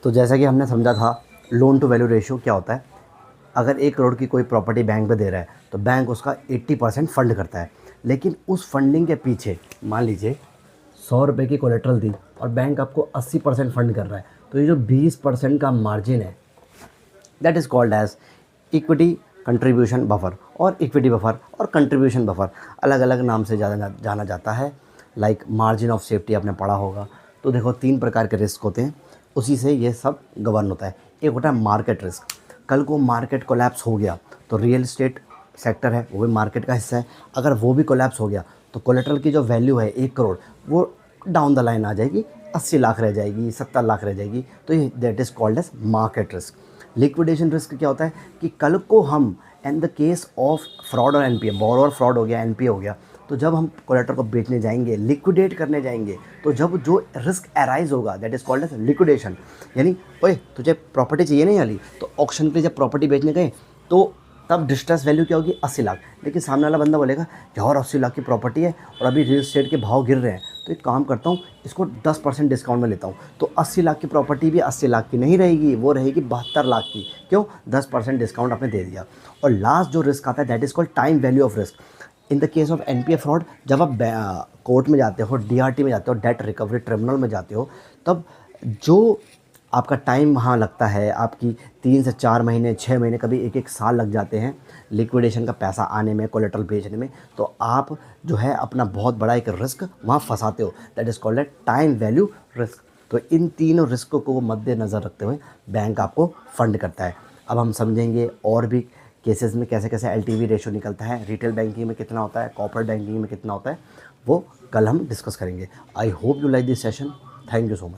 तो जैसा कि हमने समझा था, लोन टू वैल्यू रेशियो क्या होता है। अगर 1 करोड़ की कोई प्रॉपर्टी बैंक में दे रहा है तो बैंक उसका 80% फंड करता है। लेकिन उस फंडिंग के पीछे मान लीजिए 100 रुपये की कोलेट्रल दी और बैंक आपको 80% फंड कर रहा है, तो ये जो 20% का मार्जिन है, that is called as equity contribution buffer. और इक्विटी बफर और कंट्रीब्यूशन बफर अलग अलग नाम से जाना जाता है। लाइक मार्जिन ऑफ सेफ्टी आपने पढ़ा होगा। तो देखो 3 प्रकार के रिस्क होते हैं, उसी से ये सब गवर्न होता है। एक होता है मार्केट रिस्क। कल को मार्केट कोलैप्स हो गया तो रियल इस्टेट सेक्टर है वो भी मार्केट का हिस्सा है, अगर वो भी कोलैप्स हो गया तो कोलेट्रल की जो वैल्यू है 1 करोड़ वो डाउन द लाइन आ जाएगी, 80 लाख रह जाएगी, 70 लाख रह जाएगी। तो ये that is called as market risk. Liquidation risk क्या होता है कि कल को हम in the case of fraud और एनपीए, बोरोवर फ्रॉड हो गया, एनपीए हो गया, तो जब हम कोलेट्रल को बेचने जाएंगे, लिक्विडेट करने जाएंगे, तो जब जो रिस्क अराइज होगा that is called as liquidation. यानी ओए तुझे प्रॉपर्टी चाहिए नहीं वाली, तो ऑक्शन पे जब प्रॉपर्टी बेचने गए तो तब डिस्ट्रेस वैल्यू क्या होगी 80 लाख। लेकिन सामने वाला बंदा बोलेगा यार 80 लाख की प्रॉपर्टी है और अभी रियल एस्टेट के भाव गिर रहे हैं, तो एक काम करता हूँ इसको 10% डिस्काउंट में लेता हूँ। तो 80 लाख की प्रॉपर्टी भी 80 लाख की नहीं रहेगी, वो रहेगी 72 लाख की। क्यों? 10% डिस्काउंट आपने दे दिया। और लास्ट जो रिस्क आता है that is called time value of risk. In the case of NPA fraud, जब आप कोर्ट में जाते हो, डीआरटी में जाते हो, डेट रिकवरी ट्रिब्यूनल में जाते हो, तब जो आपका टाइम वहाँ लगता है, आपकी 3 से 4 महीने, 6 महीने, कभी 1-1 साल लग जाते हैं लिक्विडेशन का पैसा आने में, कोलेट्रल बेचने में। तो आप जो है अपना बहुत बड़ा एक रिस्क वहाँ फंसाते हो, that is called a time value risk. तो इन तीनों रिस्कों को मद्देनज़र रखते हुए बैंक आपको फंड करता है। अब हम समझेंगे और भी केसेस में कैसे कैसे एलटीवी रेशियो निकलता है, रिटेल बैंकिंग में कितना होता है, कॉर्पोरेट बैंकिंग में कितना होता है, वो कल हम डिस्कस करेंगे। I hope you like this session. Thank you so much.